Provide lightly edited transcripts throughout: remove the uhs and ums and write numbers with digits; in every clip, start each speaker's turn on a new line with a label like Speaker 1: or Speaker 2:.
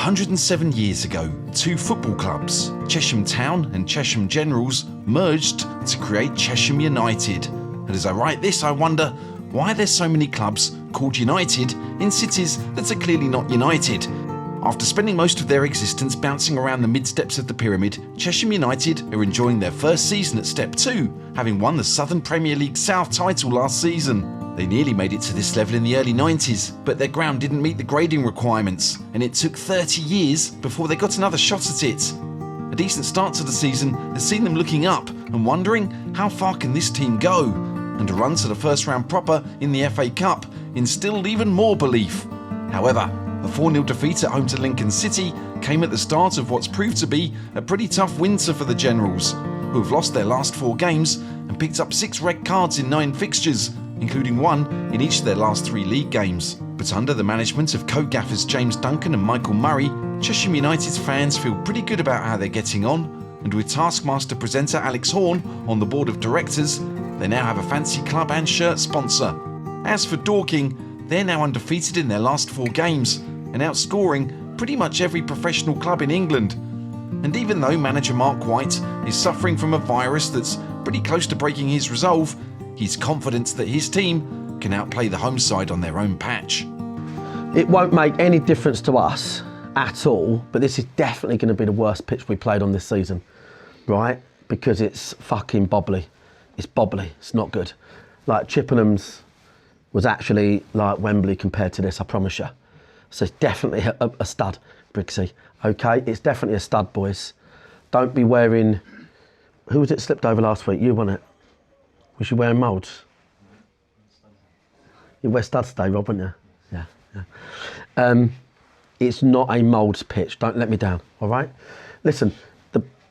Speaker 1: 107 years ago, two football clubs, Chesham Town and Chesham Generals, merged to create Chesham United. And as I write this, I wonder why there's so many clubs called United in cities that are clearly not united. After spending most of their existence bouncing around the mid-steps of the pyramid, Chesham United are enjoying their first season at Step 2, having won the Southern Premier League South title last season. They nearly made it to this level in the early 90s, but their ground didn't meet the grading requirements, and it took 30 years before they got another shot at it. A decent start to the season has seen them looking up and wondering how far can this team go, and a run to the first round proper in the FA Cup instilled even more belief. However, a 4-0 defeat at home to Lincoln City came at the start of what's proved to be a pretty tough winter for the Generals, who have lost their last 4 games and picked up 6 red cards in 9 fixtures, including 1 in each of their last 3 league games. But under the management of co-gaffers James Duncan and Michael Murray, Chesham United's fans feel pretty good about how they're getting on, and with Taskmaster presenter Alex Horn on the board of directors, they now have a fancy club and shirt sponsor. As for Dorking, they're now undefeated in their last 4 games and outscoring pretty much every professional club in England. And even though manager Marc White is suffering from a virus that's pretty close to breaking his resolve, he's confident that his team can outplay the home side on their own patch.
Speaker 2: It won't make any difference to us at all, but this is definitely going to be the worst pitch we played on this season, right? Because it's fucking bobbly. It's bobbly, it's not good. Like Chippenham's was actually like Wembley compared to this, I promise you. So it's definitely a stud, Brixie, okay? It's definitely a stud, boys. Don't be wearing, who was it slipped over last week? You won it. Was you wearing moulds? You wear studs today, Rob, wouldn't you? Yeah. It's not a moulds pitch, don't let me down, all right? Listen,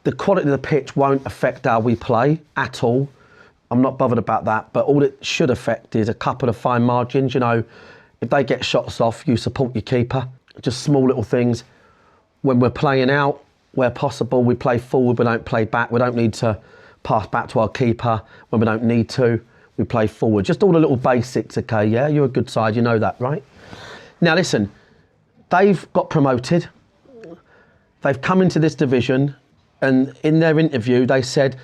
Speaker 2: the quality of the pitch won't affect how we play at all. I'm not bothered about that, but all it should affect is a couple of fine margins. You know, if they get shots off, you support your keeper. Just small little things. When we're playing out, where possible, we play forward, we don't play back. We don't need to pass back to our keeper when we don't need to. We play forward. Just all the little basics, okay? Yeah, you're a good side, you know that, right? Now listen, they've got promoted. They've come into this division, and in their interview, they said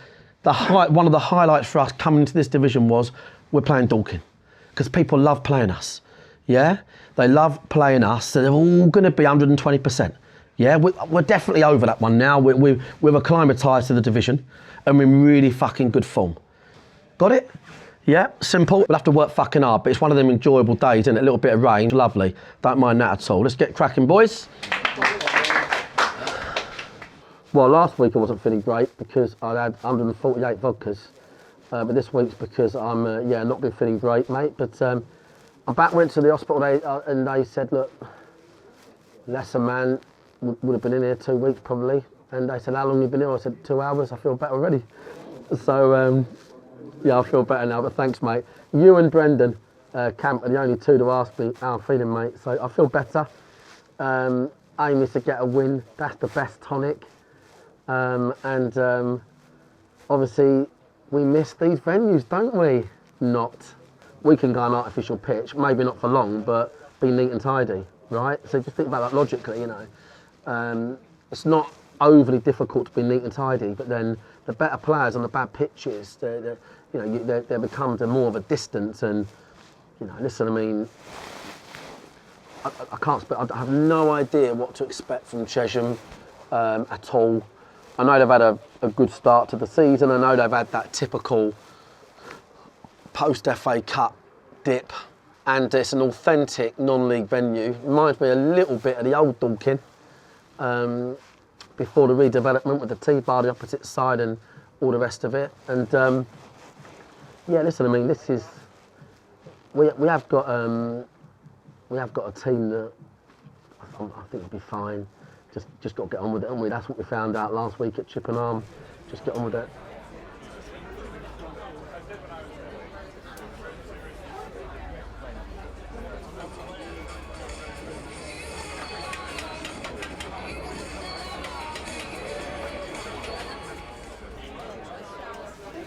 Speaker 2: one of the highlights for us coming into this division was we're playing Dorking, because people love playing us. Yeah, they love playing us, so they're all going to be 120%. Yeah, we're definitely over that one now. We're acclimatised to the division, and we're in really fucking good form. Got it? Yeah, simple. We'll have to work fucking hard, but it's one of them enjoyable days, and a little bit of rain, lovely. Don't mind that at all. Let's get cracking, boys. Well, last week I wasn't feeling great because I'd had 148 vodkas, but this week's because I'm not been feeling great, mate. But I'm back. Went to the hospital, and they said, look, lesser man would have been in here 2 weeks probably. And they said, how long have you been here? I said, 2 hours. I feel better already. So yeah, I feel better now. But thanks, mate. You and Brendan Camp are the only two to ask me how I'm feeling, mate. So I feel better. Aim is to get a win. That's the best tonic. Obviously we miss these venues, don't we? We can go on artificial pitch, maybe not for long, but be neat and tidy, right? So just think about that logically, you know. It's not overly difficult to be neat and tidy, but then the better players on the bad pitches, there becomes more of a distance. And you know, listen, I mean, I have no idea what to expect from Chesham at all. I know they've had a good start to the season. I know they've had that typical post-FA Cup dip, and it's an authentic non-league venue. Reminds me a little bit of the old Dorking before the redevelopment with the T-bar the opposite side and all the rest of it. And yeah, listen, I mean, this is we have got a team that I think will be fine. Just got to get on with it, haven't we? That's what we found out last week at Chippenham. Just get on with it.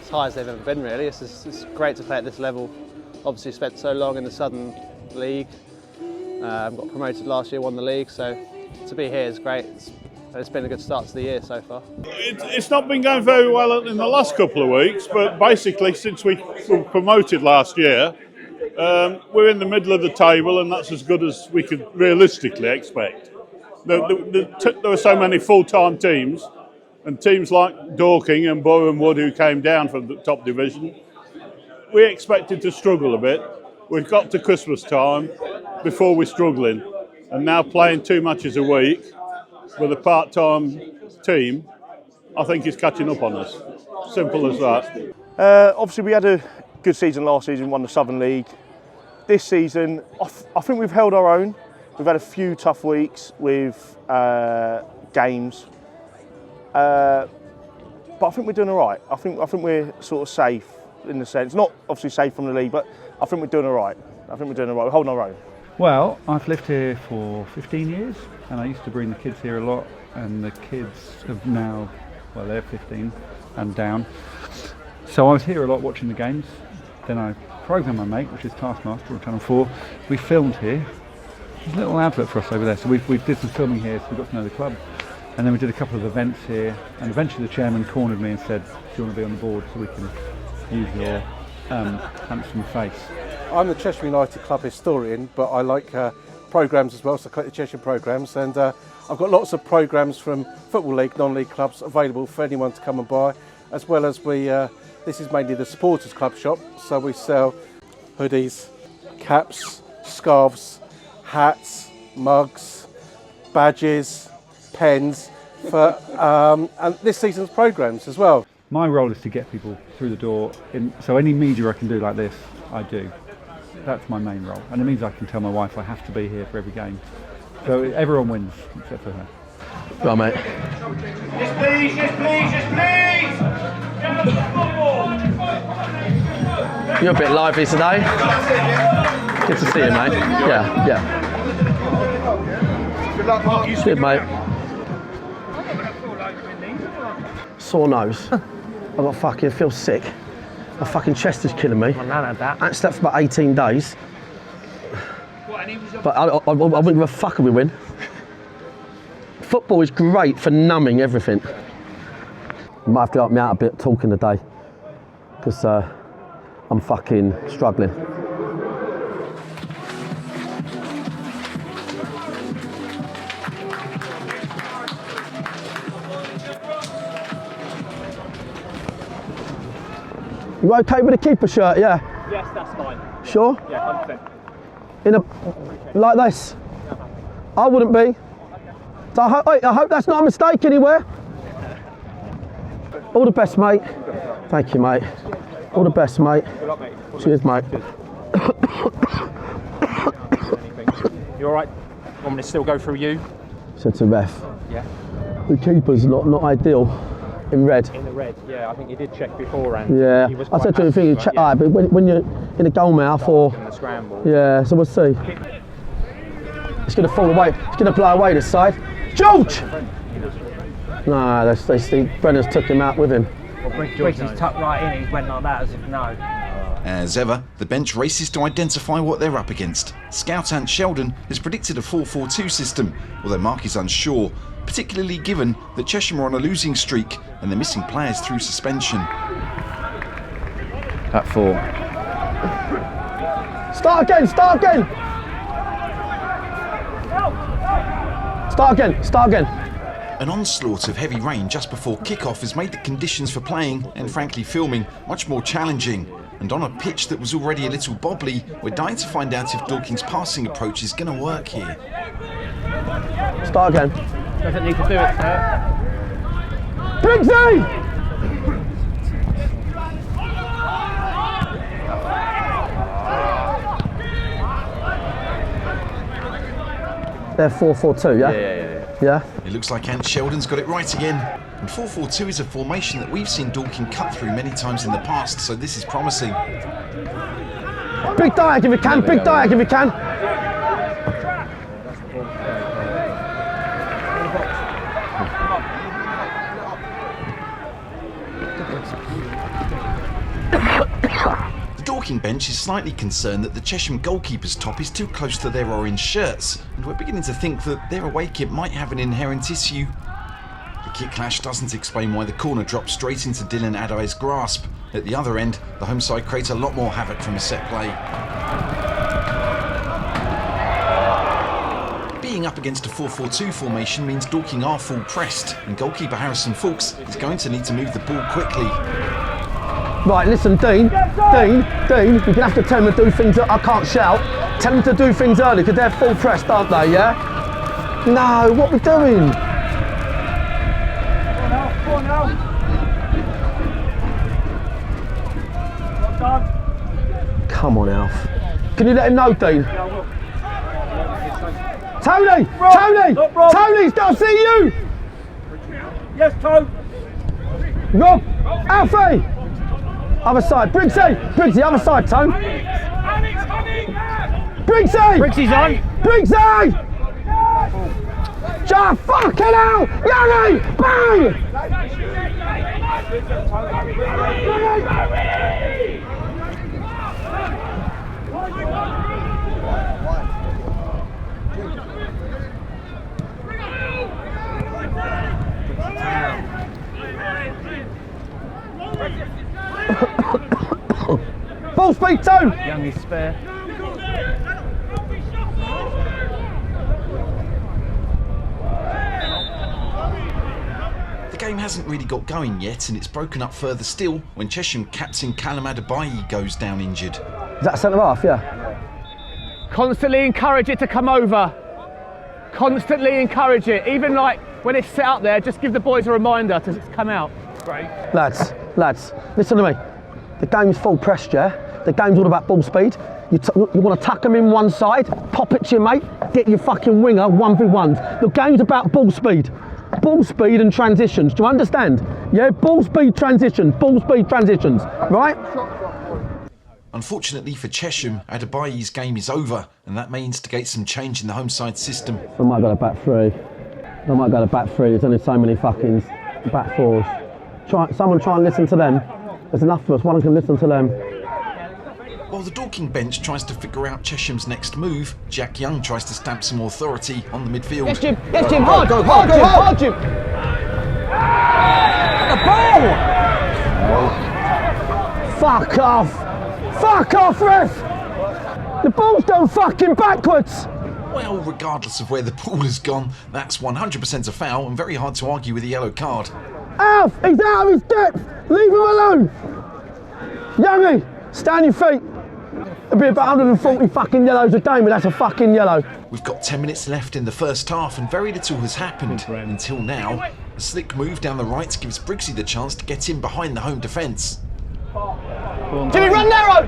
Speaker 3: As high as they've ever been, really. It's great to play at this level. Obviously spent so long in the Southern League. Got promoted last year, won the league, so to be here is great. It's been a good start to the year so far.
Speaker 4: It's not been going very well in the last couple of weeks, but basically since we were promoted last year, we're in the middle of the table, and that's as good as we could realistically expect. There were so many full-time teams, and teams like Dorking and Boreham Wood who came down from the top division, we expected to struggle a bit. We've got to Christmas time before we're struggling, and now playing 2 matches a week with a part-time team, I think is catching up on us. Simple as that.
Speaker 5: Obviously we had a good season last season, won the Southern League. This season, I think we've held our own. We've had a few tough weeks with games, but I think we're doing all right. I think we're sort of safe in the sense, not obviously safe from the league, but I think we're doing all right. We're holding our own.
Speaker 6: Well, I've lived here for 15 years, and I used to bring the kids here a lot, and the kids have now, well, they're 15 and down. So I was here a lot watching the games. Then I programmed my mate, which is Taskmaster on Channel 4. We filmed here. There's a little advert for us over there, so we did some filming here, so we got to know the club. And then we did a couple of events here, and eventually the chairman cornered me and said, do you want to be on the board so we can use your handsome face?
Speaker 7: I'm the Chesham United club historian, but I like programmes as well, so I collect the Chesham programmes, and I've got lots of programmes from Football League, non-league clubs available for anyone to come and buy, as well as this is mainly the supporters club shop, so we sell hoodies, caps, scarves, hats, mugs, badges, pens, and this season's programmes as well.
Speaker 6: My role is to get people through the door, so any media I can do like this, I do. That's my main role, and it means I can tell my wife I have to be here for every game. So everyone wins, except for her.
Speaker 2: Go on, mate.
Speaker 8: Yes, please, yes, please, yes, please!
Speaker 2: You're a bit lively today. Good to see you, mate. Yeah. Good, mate. Sore nose. I feel sick. My fucking chest is killing me. I haven't slept for about 18 days. But I wouldn't give a fuck if we win. Football is great for numbing everything. You might have to help me out a bit talking today, because I'm fucking struggling. You okay with the keeper shirt? Yeah.
Speaker 3: Yes, that's fine.
Speaker 2: Sure?
Speaker 3: Yeah, 100%.
Speaker 2: In a like this? I wouldn't be. So I hope that's not a mistake anywhere. All the best, mate. Thank you, mate. All the best, mate.
Speaker 3: Good luck, mate.
Speaker 2: Cheers, mate.
Speaker 9: You all right? Want me to still go through you?
Speaker 2: Said to ref.
Speaker 9: Yeah.
Speaker 2: The keeper's not ideal in red.
Speaker 9: In the red, yeah. I think you did check beforehand.
Speaker 2: Yeah.
Speaker 9: He was
Speaker 2: I said to him,
Speaker 9: quite
Speaker 2: check,
Speaker 9: yeah.
Speaker 2: but when you're in a goal mouth or
Speaker 9: in the scramble.
Speaker 2: yeah, so we'll see. It's going to fall away. It's going to blow away this side. George! No, Brennan's took him out with him.
Speaker 10: Briggs tucked right in, he went like that as if no.
Speaker 1: As ever, the bench races to identify what they're up against. Scout Ant Sheldon has predicted a 4-4-2 system, although Mark is unsure, particularly given that Chesham are on a losing streak and they're missing players through suspension.
Speaker 6: At 4.
Speaker 2: Start again! Start again! Start again!
Speaker 1: An onslaught of heavy rain just before kick-off has made the conditions for playing, and frankly filming, much more challenging. And on a pitch that was already a little bobbly, we're dying to find out if Dorking's passing approach is going to work here.
Speaker 2: Start again.
Speaker 10: Doesn't need to do it, sir.
Speaker 2: Briggsy! They're 4-4-2, yeah? Yeah?
Speaker 1: It looks like Ant Sheldon's got it right again. And 4-4-2 is a formation that we've seen Dorking cut through many times in the past, so this is promising.
Speaker 2: Big diag if you can, big diag if you can.
Speaker 1: The Dorking bench is slightly concerned that the Chesham goalkeeper's top is too close to their orange shirts, and we're beginning to think that their away kit might have an inherent issue. The kit clash doesn't explain why the corner drops straight into Dylan Adai's grasp. At the other end, the home side creates a lot more havoc from a set play. Being up against a 4-4-2 formation means Dorking are full pressed, and goalkeeper Harrison Fawkes is going to need to move the ball quickly.
Speaker 2: Right, listen, Dean, you're going to have to tell them to do things. I can't shout. Tell them to do things early because they're full pressed, aren't they, yeah? No, what are we doing?
Speaker 8: Go on now.
Speaker 2: Come on, Alf. Can you let him know, Dean? Tony! Tony's got to see you!
Speaker 8: Yes, Tone.
Speaker 2: Rob! Alfie! Other side, Briggsy, other side, Tone. Briggsy's on! Briggsy! Shah, fucking hell! Youngie! Bang! Ball speed, Tone!
Speaker 10: Youngie's spare.
Speaker 1: The game hasn't really got going yet, and it's broken up further still when Chesham captain Callum Adebayi goes down injured.
Speaker 2: Is that centre half, yeah?
Speaker 10: Constantly encourage it to come over. Constantly encourage it. Even like when it's set up there, just give the boys a reminder to come out. Great.
Speaker 2: Lads, listen to me. The game's full pressed, yeah? The game's all about ball speed. You want to tuck them in one side, pop it to your mate, get your fucking winger 1v1s. The game's about ball speed. Ball speed and transitions, do you understand? Yeah, ball speed transitions, right?
Speaker 1: Unfortunately for Chesham, Adebayi's game is over, and that may instigate some change in the home side system.
Speaker 2: I might go to back three. There's only so many fucking back fours. Someone try and listen to them. There's enough of us, one can listen to them.
Speaker 1: While the Dorking bench tries to figure out Chesham's next move, Jack Young tries to stamp some authority on the midfield.
Speaker 10: Yes, Jim, hard Jim! The ball! Fuck off, ref!
Speaker 2: The ball's going fucking backwards!
Speaker 1: Well, regardless of where the ball has gone, that's 100% a foul and very hard to argue with a yellow card.
Speaker 2: Alf, he's out of his depth! Leave him alone! Youngie, stand your feet! There'll be about 140 fucking yellows a game, but that's a fucking yellow.
Speaker 1: We've got 10 minutes left in the first half and very little has happened until now. A slick move down the right gives Briggsy the chance to get in behind the home defence.
Speaker 10: Jimmy, run narrow!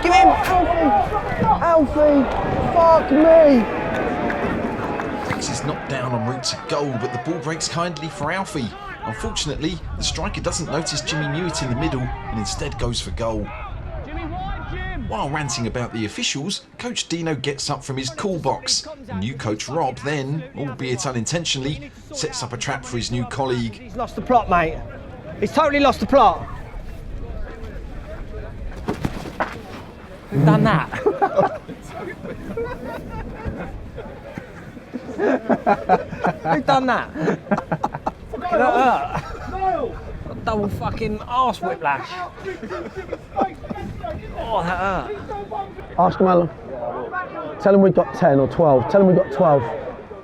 Speaker 10: Give him!
Speaker 2: Alfie! Fuck me!
Speaker 1: Briggs is knocked down en route to goal, but the ball breaks kindly for Alfie. Unfortunately, the striker doesn't notice Jimmy Mewett in the middle and instead goes for goal. While ranting about the officials, Coach Dino gets up from his call box. New coach Rob then, albeit unintentionally, sets up a trap for his new colleague.
Speaker 10: He's lost the plot, mate. He's totally lost the plot. Who's done that? Who's done that? Fucking hurt. Double fucking arse whiplash. Oh, that hurt.
Speaker 2: Ask him, Alan. Tell him we've got 10 or 12. Tell him we've got 12.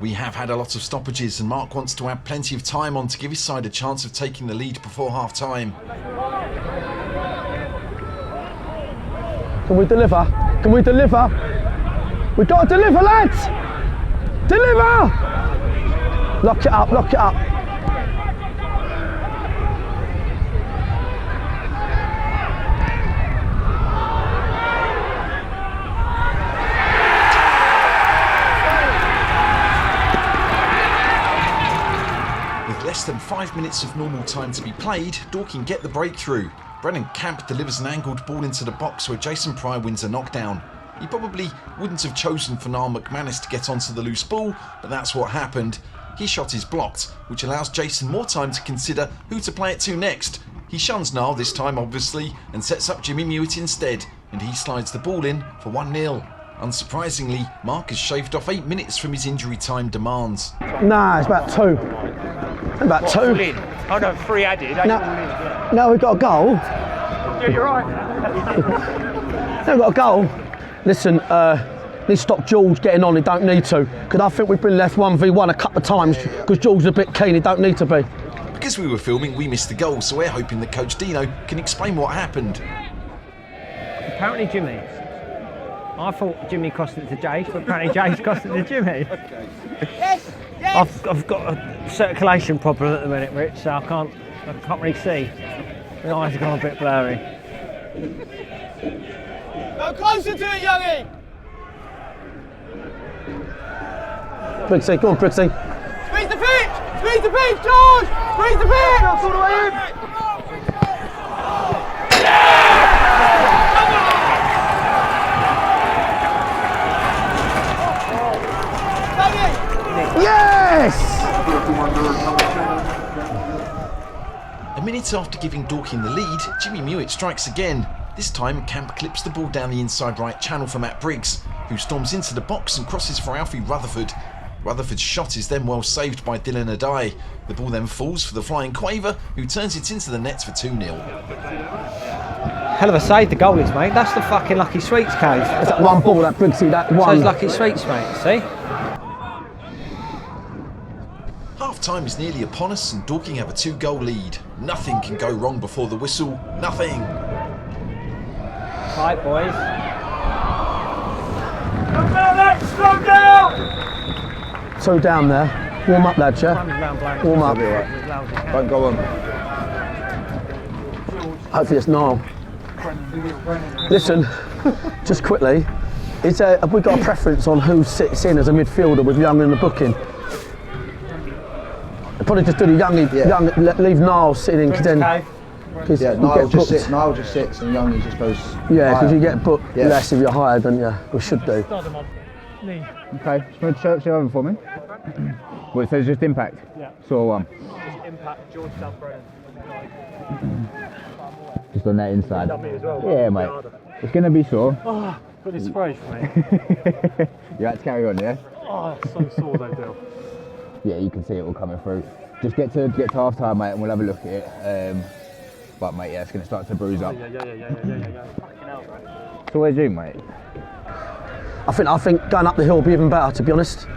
Speaker 1: We have had a lot of stoppages and Mark wants to add plenty of time on to give his side a chance of taking the lead before half-time.
Speaker 2: Can we deliver? We've got to deliver, lads! Deliver! Lock it up.
Speaker 1: With less than 5 minutes of normal time to be played, Dorking get the breakthrough. Brennan Camp delivers an angled ball into the box where Jason Pryor wins a knockdown. He probably wouldn't have chosen for Niall McManus to get onto the loose ball, but that's what happened. His shot is blocked, which allows Jason more time to consider who to play it to next. He shuns Niall this time, obviously, and sets up Jimmy Mewett instead, and he slides the ball in for 1-0. Unsurprisingly, Mark has shaved off 8 minutes from his injury time demands.
Speaker 2: Nah, it's about 2. About 2.
Speaker 9: Oh no, 3 added.
Speaker 2: No, we've got a goal.
Speaker 9: Yeah, you're right.
Speaker 2: No, we've got a goal. Listen, need to stop George getting on, he don't need to. Because I think we've been left 1v1 a couple of times because George's a bit keen, he don't need to be.
Speaker 1: Because we were filming, we missed the goal, so we're hoping that Coach Dino can explain what happened.
Speaker 11: Apparently Jimmy. I thought Jimmy cost it to Jace, but apparently Jace cost it to Jimmy. Yes, yes. I've got a circulation problem at the minute, Rich, so I can't really see. My eyes have gone a bit blurry.
Speaker 8: Go closer to it, youngie!
Speaker 2: Brixie, go on, Brixie.
Speaker 8: Squeeze the pitch! Squeeze the pitch, George! Squeeze the pitch! That's all the way in!
Speaker 2: Yes!
Speaker 1: A minute after giving Dorking the lead, Jimmy Mewett strikes again. This time, Camp clips the ball down the inside right channel for Matt Briggs, who storms into the box and crosses for Alfie Rutherford. Rutherford's shot is then well saved by Dylan Adai. The ball then falls for the flying Quaver, who turns it into the net for 2-0.
Speaker 11: Hell of a save the goalies, mate. That's the fucking Lucky Sweets cave.
Speaker 2: It's that one ball, that Brixie, that one.
Speaker 11: Those Lucky Sweets, mate, see?
Speaker 1: Half-time is nearly upon us and Dorking have a 2-goal lead. Nothing can go wrong before the whistle. Nothing.
Speaker 11: Right, boys.
Speaker 8: Slow down!
Speaker 2: 2 down there. Warm up, lads, yeah? Warm up.
Speaker 12: Don't go on.
Speaker 2: Hopefully it's Niall. Listen, just quickly, have we got a preference on who sits in as a midfielder with Young in the booking? I'd probably just do the Young, leave Niall sitting in, because then...
Speaker 12: Yeah, Niall just sits and Young just goes.
Speaker 2: Yeah, because you get booked less if you're hired than we should do.
Speaker 13: Okay, just want to show it over for me. Well, it says just impact. Yeah. Saw one.
Speaker 11: Just impact George Southbrennan.
Speaker 13: Just on that inside. Yeah, mate. It's going to be sore.
Speaker 11: Oh, got this spray for me.
Speaker 13: You had to carry on, yeah?
Speaker 11: Oh, it's so sore though, Bill.
Speaker 13: Yeah, you can see it all coming through. Just get to half time, mate, and we'll have a look at it. But mate, yeah, it's going to start to bruise up.
Speaker 11: Yeah.
Speaker 13: So where's you, mate?
Speaker 2: I think going up the hill will be even better, to be honest.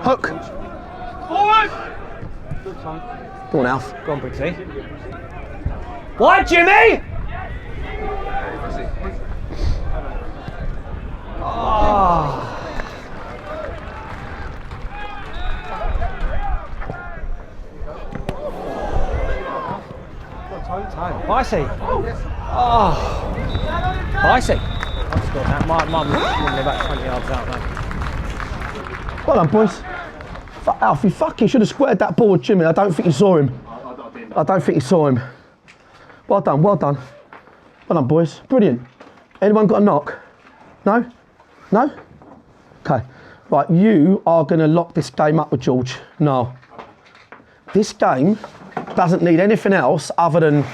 Speaker 2: Hook!
Speaker 8: Forward!
Speaker 2: Go on, Alf.
Speaker 11: Go on, Brixie. What, Jimmy? Oh. Vicey. Oh. Vicey. I've scored that. My mum was about 20 yards out there.
Speaker 2: Well done, boys. Alf, you fucking should have squared that ball with Jimmy. I don't think you saw him. I don't think you saw him. Well done, well done. Well done, boys. Brilliant. Anyone got a knock? No? No? Okay. Right, you are going to lock this game up with George. No. This game doesn't need anything else other than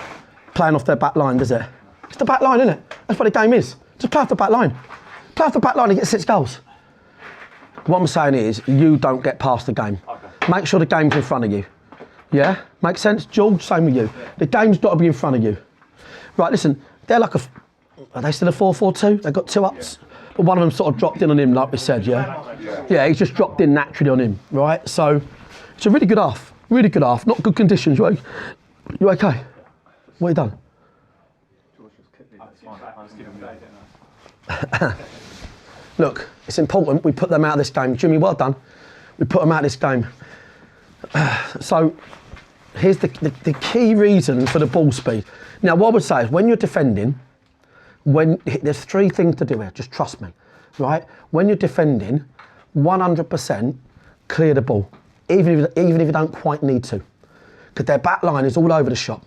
Speaker 2: playing off their back line, does it? It's the back line, isn't it? That's what the game is. Just play off the back line. Play off the back line and get 6 goals. What I'm saying is, you don't get past the game. Okay. Make sure the game's in front of you. Yeah? Make sense? George, same with you. The game's got to be in front of you. Right, listen, they're like are they still a 4-4-2? They've got 2 ups. Yeah. But one of them sort of dropped in on him, like we said, yeah? Yeah, he's just dropped in naturally on him, right? So, it's a really good half. Really good half. Not good conditions. You okay? What have you done? Look, it's important we put them out of this game. Jimmy, well done. We put them out of this game. So, here's the key reason for the ball speed. Now, what I would say is when you're defending, there's 3 things to do here, just trust me, right? When you're defending, 100% clear the ball, even if you don't quite need to, because their back line is all over the shop.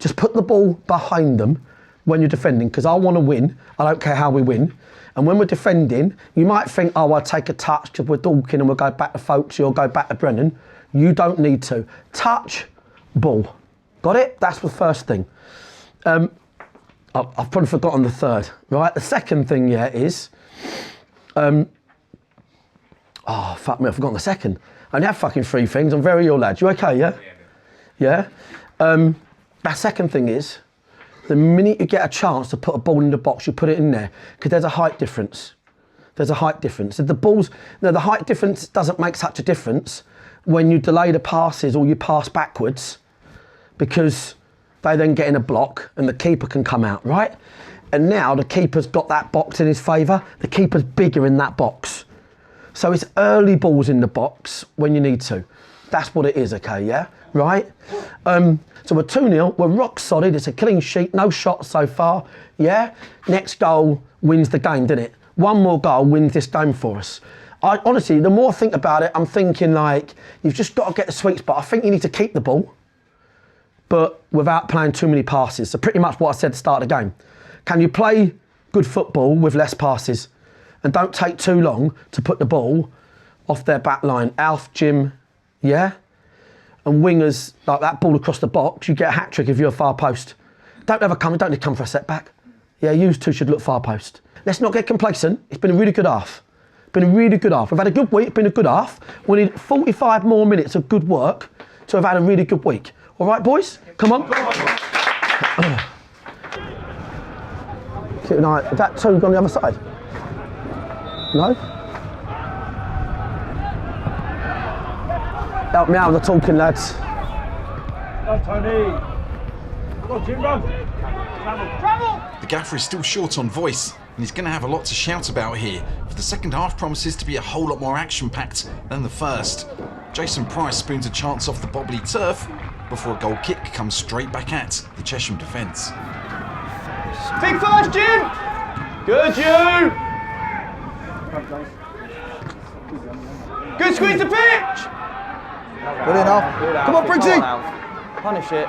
Speaker 2: Just put the ball behind them when you're defending, because I want to win. I don't care how we win. And when we're defending, you might think, oh, I'll take a touch because we're Dorking and we'll go back to Folksy or go back to Brennan. You don't need to. Touch, ball. Got it? That's the first thing. I've probably forgotten the third, right? The second thing, is... oh, fuck me, I've forgotten the second. I only have fucking 3 things. I'm very ill, lads. You okay, yeah? Yeah? That second thing is, the minute you get a chance to put a ball in the box, you put it in there, because there's a height difference. There's a height difference. If the balls, the height difference doesn't make such a difference when you delay the passes or you pass backwards, because they then get in a block and the keeper can come out, right? And now the keeper's got that box in his favour. The keeper's bigger in that box. So it's early balls in the box when you need to. That's what it is, okay, yeah? Right? So we're 2-0, we're rock solid, it's a clean sheet, no shots so far, yeah? Next goal wins the game, didn't it? One more goal wins this game for us. Honestly, the more I think about it, I'm thinking like, you've just got to get the sweet spot. I think you need to keep the ball, but without playing too many passes. So pretty much what I said at the start of the game. Can you play good football with less passes? And don't take too long to put the ball off their back line. Alf, Jim, yeah? And wingers, like that ball across the box, you get a hat-trick if you're a far post. Don't need to come for a setback. Yeah, you two should look far post. Let's not get complacent. It's been a really good half. Been a really good half. We've had a good week, been a good half. We need 45 more minutes of good work to have had a really good week. All right, boys? Come on. Is that two on the other side? No? Help me out with the talking, lads.
Speaker 8: Go, Tony. Go, Jim, run. Travel.
Speaker 1: The gaffer is still short on voice, and he's going to have a lot to shout about here, for the second half promises to be a whole lot more action-packed than the first. Jason Price spoons a chance off the bobbly turf before a goal kick comes straight back at the Chesham defence.
Speaker 8: Big first, Jim. Good, you. Good squeeze the pitch.
Speaker 12: Good enough. Come on, Briggsy.
Speaker 8: Punish it.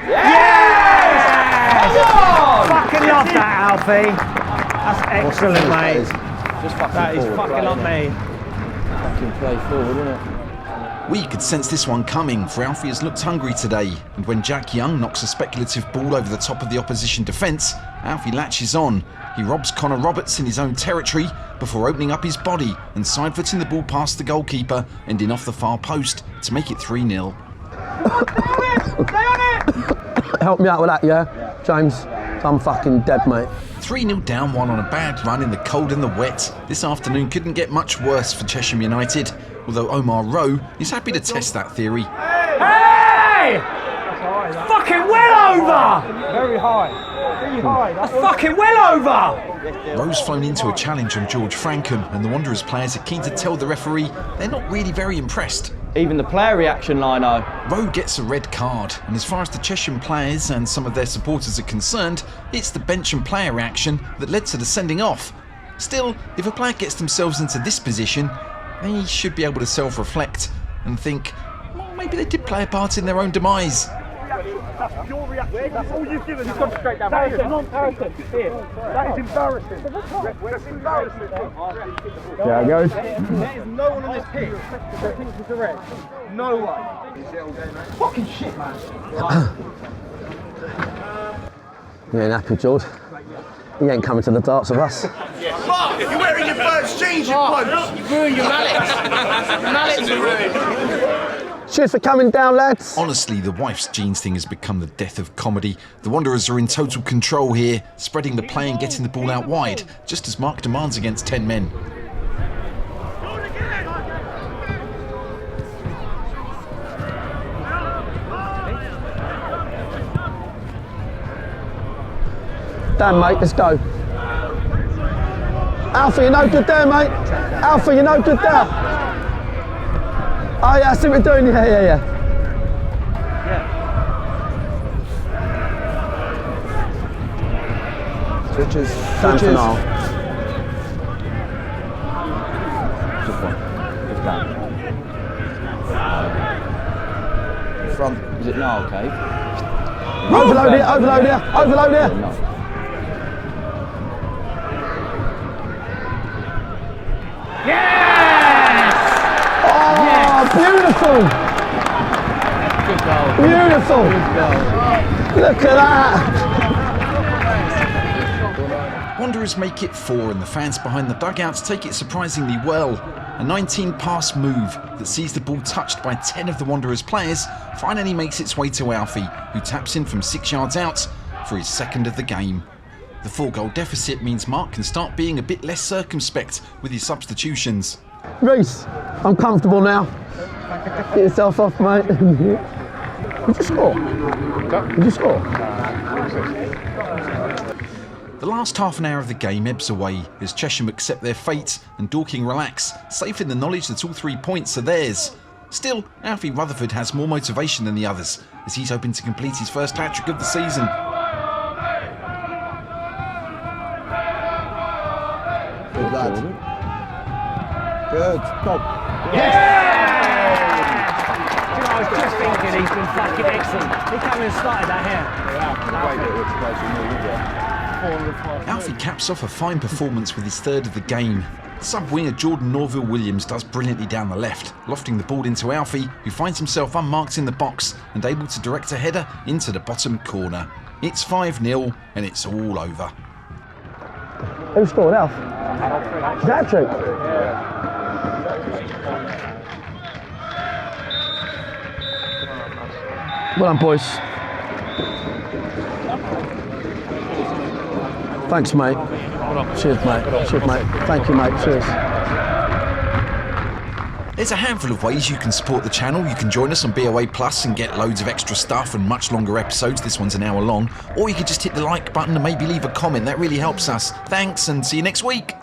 Speaker 11: Yes! Fucking love that, Alfie. That's excellent, mate. That is fucking on me.
Speaker 12: Fucking play forward, isn't it?
Speaker 1: We could sense this one coming, for Alfie has looked hungry today, and when Jack Young knocks a speculative ball over the top of the opposition defence, Alfie latches on. He robs Connor Roberts in his own territory before opening up his body and side-footing the ball past the goalkeeper, ending off the far post to make it 3-0.
Speaker 2: Help me out with that, yeah? James, I'm fucking dead, mate.
Speaker 1: 3-0 down, one on a bad run in the cold and the wet. This afternoon couldn't get much worse for Chesham United, although Omar Rowe is happy to test that theory.
Speaker 11: Hey! Fucking well over!
Speaker 8: Very high. Really high.
Speaker 11: That's fucking well over!
Speaker 1: Rowe's flown into a challenge on George Frankham, and the Wanderers players are keen to tell the referee they're not really very impressed.
Speaker 14: Even the player reaction, Lino.
Speaker 1: Rowe gets a red card, and as far as the Chesham players and some of their supporters are concerned, it's the bench and player reaction that led to the sending off. Still, if a player gets themselves into this position, they should be able to self-reflect and think, well, maybe they did play a part in their own demise.
Speaker 8: That's your reaction. That's all you've given. He's gone straight down. That is non-person. Here. That is embarrassing. That's embarrassing.
Speaker 13: Yeah, it goes.
Speaker 8: There is no one on this pitch that thinks it's a red. No one. Fucking shit, man.
Speaker 2: You ain't happy, George? You ain't coming to the darts with us.
Speaker 8: Mark, you're wearing your first jeans, you punch. You ruined your mallets. Your mallets are ruined.
Speaker 2: Cheers for coming down, lads.
Speaker 1: Honestly, the wife's jeans thing has become the death of comedy. The Wanderers are in total control here, spreading the play and getting the ball out wide, just as Mark demands against 10 men.
Speaker 2: Damn, mate, let's go. Alfie, you're no good there, mate. Alfie, you're no good there. Oh, yeah, I see what you're doing. Yeah.
Speaker 12: Switches.
Speaker 2: Time for now.
Speaker 13: Just one. Just down.
Speaker 12: Front.
Speaker 14: Is it now, okay?
Speaker 13: Yeah,
Speaker 2: Overload it, overload it, overload it.
Speaker 10: Yes!
Speaker 2: Oh,
Speaker 10: Yes!
Speaker 2: beautiful!
Speaker 10: Good goal.
Speaker 2: Beautiful!
Speaker 10: Good goal.
Speaker 2: Look at that!
Speaker 1: Wanderers make it 4 and the fans behind the dugouts take it surprisingly well. A 19-pass move that sees the ball touched by 10 of the Wanderers players finally makes its way to Alfie, who taps in from 6 yards out for his second of the game. The 4-goal deficit means Marc can start being a bit less circumspect with his substitutions.
Speaker 2: Reece, I'm comfortable now. Get yourself off, mate. Did you score? Did you score?
Speaker 1: The last half an hour of the game ebbs away as Chesham accept their fate and Dorking relax, safe in the knowledge that all 3 points are theirs. Still, Alfie Rutherford has more motivation than the others as he's hoping to complete his first hat-trick of the season.
Speaker 12: Good lad. Good. Go.
Speaker 11: Yeah! You know, I was just thinking he's been fucking excellent. He came and started that here.
Speaker 1: Alfie caps off a fine performance with his third of the game. Sub-winger Jordan Norville-Williams does brilliantly down the left, lofting the ball into Alfie, who finds himself unmarked in the box and able to direct a header into the bottom corner. It's 5-0 and it's all over.
Speaker 2: Who scored, Alf? Hat-trick. Well done, boys. Thanks, mate. Cheers, mate. Cheers, mate. Thank you, mate. Cheers.
Speaker 1: There's a handful of ways you can support the channel. You can join us on BOA Plus and get loads of extra stuff and much longer episodes. This one's an hour long. Or you could just hit the like button and maybe leave a comment. That really helps us. Thanks and see you next week.